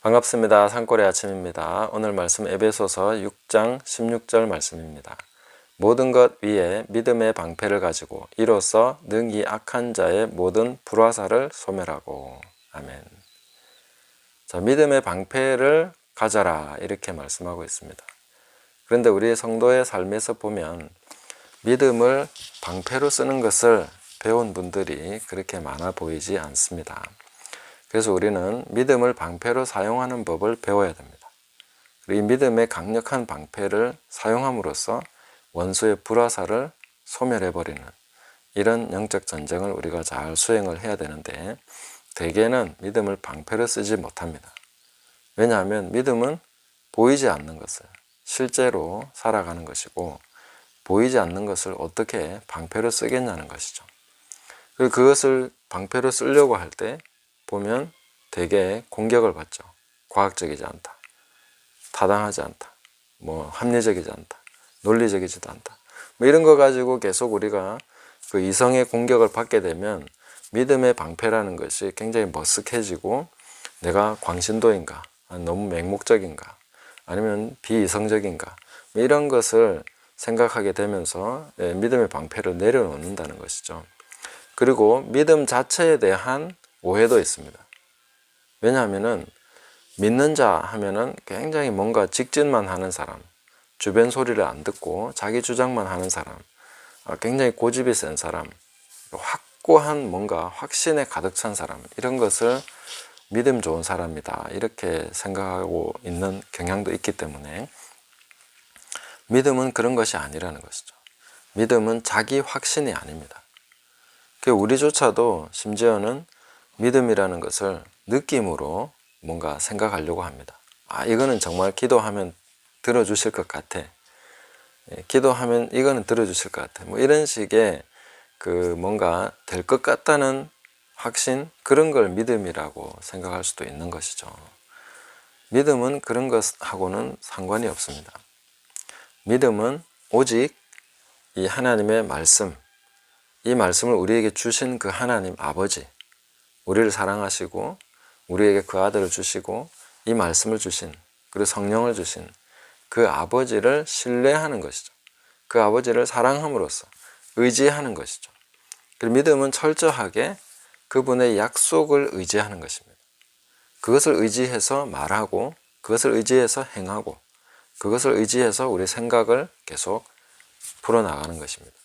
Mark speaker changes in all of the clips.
Speaker 1: 반갑습니다. 산골의 아침입니다. 오늘 말씀 에베소서 6장 16절 말씀입니다. 모든 것 위에 믿음의 방패를 가지고 이로써 능히 악한 자의 모든 불화살을 소멸하고. 아멘. 자, 믿음의 방패를 가져라 이렇게 말씀하고 있습니다. 그런데 우리 성도의 삶에서 보면 믿음을 방패로 쓰는 것을 배운 분들이 그렇게 많아 보이지 않습니다. 그래서 우리는 믿음을 방패로 사용하는 법을 배워야 됩니다. 이 믿음의 강력한 방패를 사용함으로써 원수의 불화살을 소멸해버리는 이런 영적 전쟁을 우리가 잘 수행을 해야 되는데, 대개는 믿음을 방패로 쓰지 못합니다. 왜냐하면 믿음은 보이지 않는 것을 실제로 살아가는 것이고, 보이지 않는 것을 어떻게 방패로 쓰겠냐는 것이죠. 그리고 그것을 방패로 쓰려고 할 때 보면 대개 공격을 받죠. 과학적이지 않다, 타당하지 않다, 합리적이지 않다, 논리적이지도 않다, 이런 거 가지고 계속 우리가 그 이성의 공격을 받게 되면 믿음의 방패라는 것이 굉장히 머쓱해지고, 내가 광신도인가, 너무 맹목적인가, 아니면 비이성적인가, 이런 것을 생각하게 되면서 믿음의 방패를 내려놓는다는 것이죠. 그리고 믿음 자체에 대한 오해도 있습니다. 왜냐하면은 믿는 자 하면은 굉장히 뭔가 직진만 하는 사람, 주변 소리를 안 듣고 자기 주장만 하는 사람, 굉장히 고집이 센 사람, 확고한 뭔가 확신에 가득 찬 사람, 이런 것을 믿음 좋은 사람이다 이렇게 생각하고 있는 경향도 있기 때문에, 믿음은 그런 것이 아니라는 것이죠. 믿음은 자기 확신이 아닙니다. 우리조차도 심지어는 믿음이라는 것을 느낌으로 뭔가 생각하려고 합니다. 이거는 정말 기도하면 들어주실 것 같아, 기도하면 이거는 들어주실 것 같아, 이런 식의 뭔가 될 것 같다는 확신, 그런 걸 믿음이라고 생각할 수도 있는 것이죠. 믿음은 그런 것하고는 상관이 없습니다. 믿음은 오직 이 하나님의 말씀, 이 말씀을 우리에게 주신 그 하나님 아버지, 우리를 사랑하시고 우리에게 그 아들을 주시고 이 말씀을 주신, 그리고 성령을 주신 그 아버지를 신뢰하는 것이죠. 그 아버지를 사랑함으로써 의지하는 것이죠. 그리고 믿음은 철저하게 그분의 약속을 의지하는 것입니다. 그것을 의지해서 말하고, 그것을 의지해서 행하고, 그것을 의지해서 우리 생각을 계속 풀어나가는 것입니다.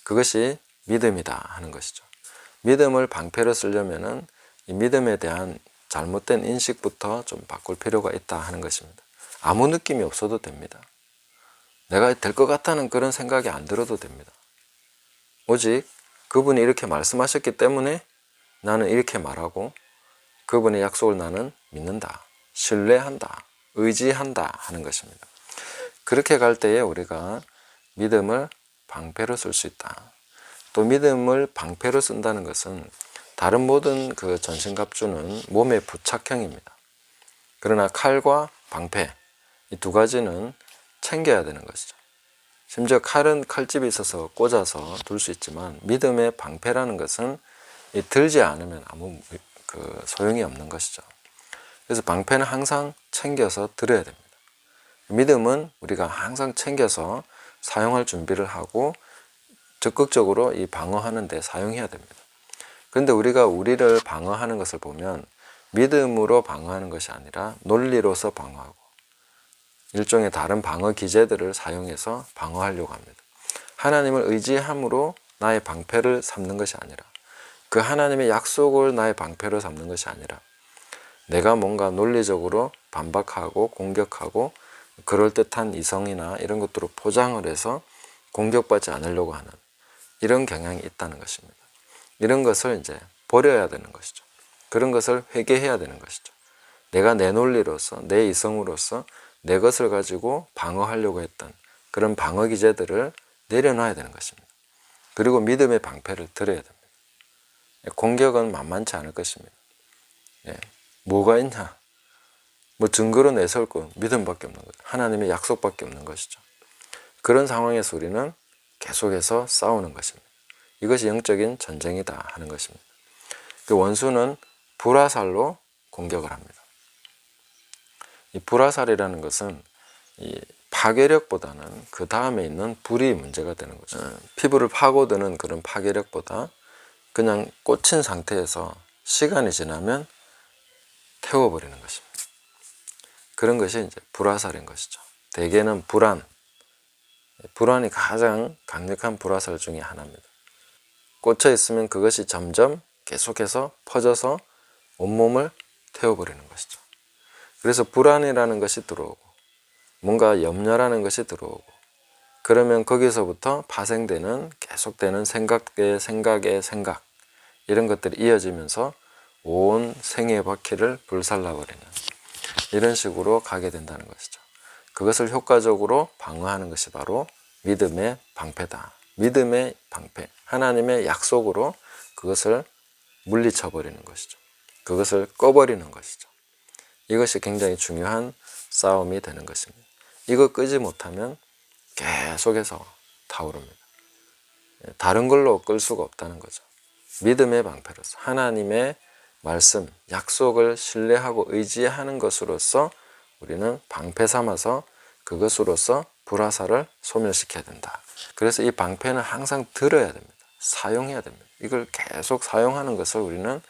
Speaker 1: 그것이 믿음이다 하는 것이죠. 믿음을 방패로 쓰려면은 이 믿음에 대한 잘못된 인식부터 좀 바꿀 필요가 있다 하는 것입니다. 아무 느낌이 없어도 됩니다. 내가 될 것 같다는 그런 생각이 안 들어도 됩니다. 오직 그분이 이렇게 말씀하셨기 때문에 나는 이렇게 말하고, 그분의 약속을 나는 믿는다, 신뢰한다, 의지한다 하는 것입니다. 그렇게 갈 때에 우리가 믿음을 방패로 쓸 수 있다. 또 믿음을 방패로 쓴다는 것은 다른 모든 그 전신갑주는 몸의 부착형입니다. 그러나 칼과 방패, 이 두 가지는 챙겨야 되는 것이죠. 심지어 칼은 칼집이 있어서 꽂아서 둘 수 있지만, 믿음의 방패라는 것은 들지 않으면 아무 소용이 없는 것이죠. 그래서 방패는 항상 챙겨서 들어야 됩니다. 믿음은 우리가 항상 챙겨서 사용할 준비를 하고 적극적으로 이 방어하는 데 사용해야 됩니다. 그런데 우리가 우리를 방어하는 것을 보면 믿음으로 방어하는 것이 아니라 논리로서 방어하고, 일종의 다른 방어 기제들을 사용해서 방어하려고 합니다. 하나님을 의지함으로 나의 방패를 삼는 것이 아니라, 그 하나님의 약속을 나의 방패로 삼는 것이 아니라, 내가 뭔가 논리적으로 반박하고 공격하고 그럴듯한 이성이나 이런 것들로 포장을 해서 공격받지 않으려고 하는 이런 경향이 있다는 것입니다. 이런 것을 이제 버려야 되는 것이죠. 그런 것을 회개해야 되는 것이죠. 내가 내 논리로서, 내 이성으로서 내 것을 가지고 방어하려고 했던 그런 방어 기제들을 내려놔야 되는 것입니다. 그리고 믿음의 방패를 들어야 됩니다. 공격은 만만치 않을 것입니다. 뭐가 있냐? 증거로 내세울 건 믿음밖에 없는 거죠. 하나님의 약속밖에 없는 것이죠. 그런 상황에서 우리는 계속해서 싸우는 것입니다. 이것이 영적인 전쟁이다 하는 것입니다. 그 원수는 불화살로 공격을 합니다. 이 불화살이라는 것은 이 파괴력보다는 그 다음에 있는 불이 문제가 되는 거죠. 피부를 파고드는 그런 파괴력보다 그냥 꽂힌 상태에서 시간이 지나면 태워버리는 것입니다. 그런 것이 이제 불화살인 것이죠. 대개는 불안이 가장 강력한 불화살 중에 하나입니다. 꽂혀 있으면 그것이 점점 계속해서 퍼져서 온몸을 태워버리는 것이죠. 그래서 불안이라는 것이 들어오고 뭔가 염려라는 것이 들어오고 그러면 거기서부터 파생되는 계속되는 생각 이런 것들이 이어지면서 온 생의 바퀴를 불살라버리는 이런 식으로 가게 된다는 것이죠. 그것을 효과적으로 방어하는 것이 바로 믿음의 방패다. 믿음의 방패, 하나님의 약속으로 그것을 물리쳐버리는 것이죠. 그것을 꺼버리는 것이죠. 이것이 굉장히 중요한 싸움이 되는 것입니다. 이거 끄지 못하면 계속해서 타오릅니다. 다른 걸로 끌 수가 없다는 거죠. 믿음의 방패로서 하나님의 말씀, 약속을 신뢰하고 의지하는 것으로서 우리는 방패 삼아서 그것으로서 불화살을 소멸시켜야 된다. 그래서 이 방패는 항상 들어야 됩니다. 사용해야 됩니다. 이걸 계속 사용하는 것을 우리는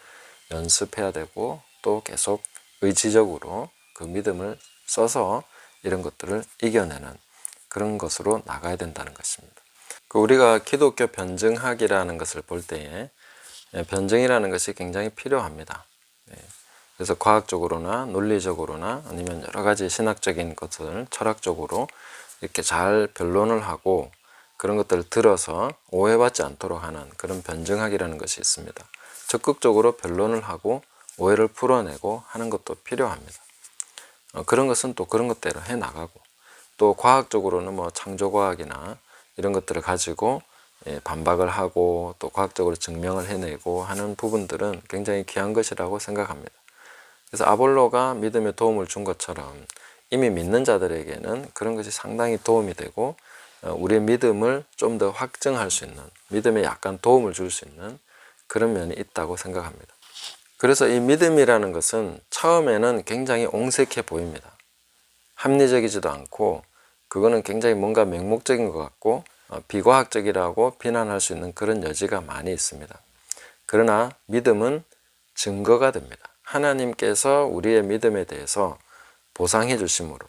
Speaker 1: 연습해야 되고 또 계속 의지적으로 그 믿음을 써서 이런 것들을 이겨내는 그런 것으로 나가야 된다는 것입니다. 우리가 기독교 변증학이라는 것을 볼 때에 변증이라는 것이 굉장히 필요합니다. 그래서 과학적으로나 논리적으로나 아니면 여러 가지 신학적인 것을 철학적으로 이렇게 잘 변론을 하고 그런 것들을 들어서 오해받지 않도록 하는 그런 변증학이라는 것이 있습니다. 적극적으로 변론을 하고 오해를 풀어내고 하는 것도 필요합니다. 그런 것은 또 그런 것대로 해나가고 또 과학적으로는 뭐 창조과학이나 이런 것들을 가지고 반박을 하고 또 과학적으로 증명을 해내고 하는 부분들은 굉장히 귀한 것이라고 생각합니다. 그래서 아볼로가 믿음에 도움을 준 것처럼 이미 믿는 자들에게는 그런 것이 상당히 도움이 되고 우리의 믿음을 좀 더 확증할 수 있는, 믿음에 약간 도움을 줄 수 있는 그런 면이 있다고 생각합니다. 그래서 이 믿음이라는 것은 처음에는 굉장히 옹색해 보입니다. 합리적이지도 않고 그거는 굉장히 뭔가 맹목적인 것 같고 비과학적이라고 비난할 수 있는 그런 여지가 많이 있습니다. 그러나 믿음은 증거가 됩니다. 하나님께서 우리의 믿음에 대해서 보상해 주심으로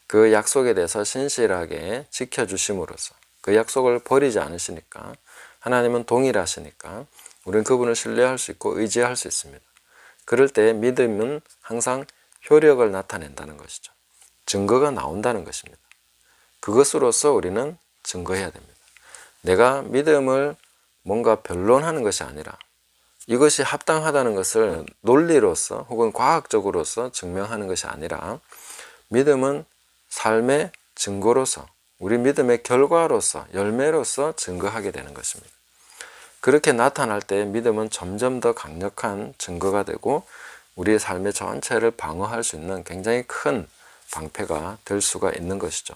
Speaker 1: 그 약속에 대해서 신실하게 지켜주심으로써 그 약속을 버리지 않으시니까 하나님은 동일하시니까 우리는 그분을 신뢰할 수 있고 의지할 수 있습니다. 그럴 때 믿음은 항상 효력을 나타낸다는 것이죠. 증거가 나온다는 것입니다. 그것으로서 우리는 증거해야 됩니다. 내가 믿음을 뭔가 변론하는 것이 아니라 이것이 합당하다는 것을 논리로서 혹은 과학적으로서 증명하는 것이 아니라 믿음은 삶의 증거로서 우리 믿음의 결과로서 열매로서 증거하게 되는 것입니다. 그렇게 나타날 때 믿음은 점점 더 강력한 증거가 되고 우리의 삶의 전체를 방어할 수 있는 굉장히 큰 방패가 될 수가 있는 것이죠.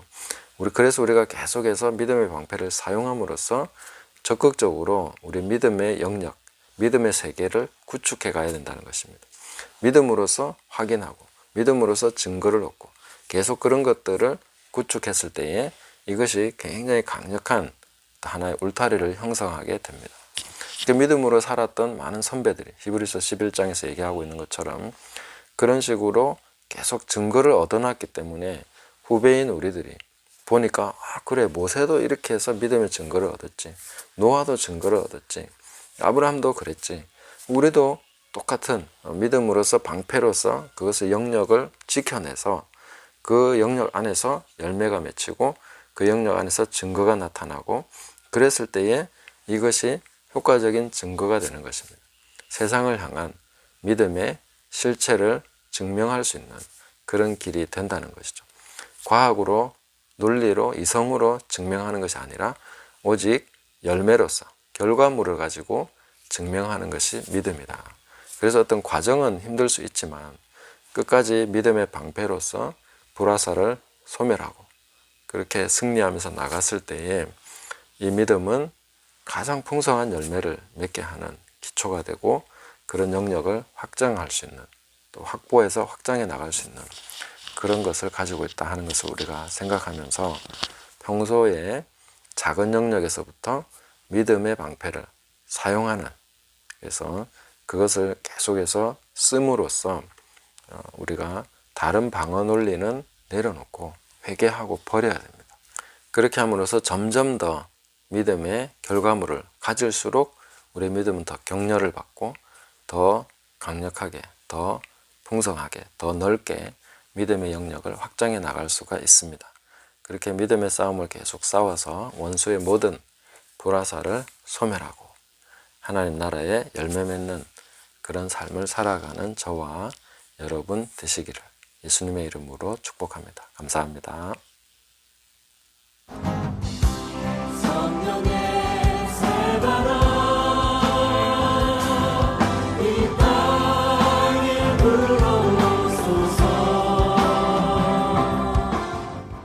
Speaker 1: 그래서 우리가 계속해서 믿음의 방패를 사용함으로써 적극적으로 우리 믿음의 영역, 믿음의 세계를 구축해 가야 된다는 것입니다. 믿음으로써 확인하고 믿음으로써 증거를 얻고 계속 그런 것들을 구축했을 때에 이것이 굉장히 강력한 하나의 울타리를 형성하게 됩니다. 그 믿음으로 살았던 많은 선배들이 히브리서 11장에서 얘기하고 있는 것처럼 그런 식으로 계속 증거를 얻어놨기 때문에 후배인 우리들이 보니까 그래 모세도 이렇게 해서 믿음의 증거를 얻었지, 노아도 증거를 얻었지, 아브라함도 그랬지, 우리도 똑같은 믿음으로서 방패로서 그것의 영역을 지켜내서 그 영역 안에서 열매가 맺히고 그 영역 안에서 증거가 나타나고 그랬을 때에 이것이 효과적인 증거가 되는 것입니다. 세상을 향한 믿음의 실체를 증명할 수 있는 그런 길이 된다는 것이죠. 과학으로, 논리로, 이성으로 증명하는 것이 아니라 오직 열매로서 결과물을 가지고 증명하는 것이 믿음이다. 그래서 어떤 과정은 힘들 수 있지만 끝까지 믿음의 방패로서 불화살을 소멸하고 그렇게 승리하면서 나갔을 때에 이 믿음은 가장 풍성한 열매를 맺게 하는 기초가 되고 그런 영역을 확장할 수 있는 또 확보해서 확장해 나갈 수 있는 그런 것을 가지고 있다 하는 것을 우리가 생각하면서 평소에 작은 영역에서부터 믿음의 방패를 사용하는, 그래서 그것을 계속해서 씀으로써 우리가 다른 방어 논리는 내려놓고 회개하고 버려야 됩니다. 그렇게 함으로써 점점 더 믿음의 결과물을 가질수록 우리의 믿음은 더 격려를 받고 더 강력하게, 더 풍성하게, 더 넓게 믿음의 영역을 확장해 나갈 수가 있습니다. 그렇게 믿음의 싸움을 계속 싸워서 원수의 모든 불화살을 소멸하고 하나님 나라에 열매 맺는 그런 삶을 살아가는 저와 여러분 되시기를 예수님의 이름으로 축복합니다. 감사합니다.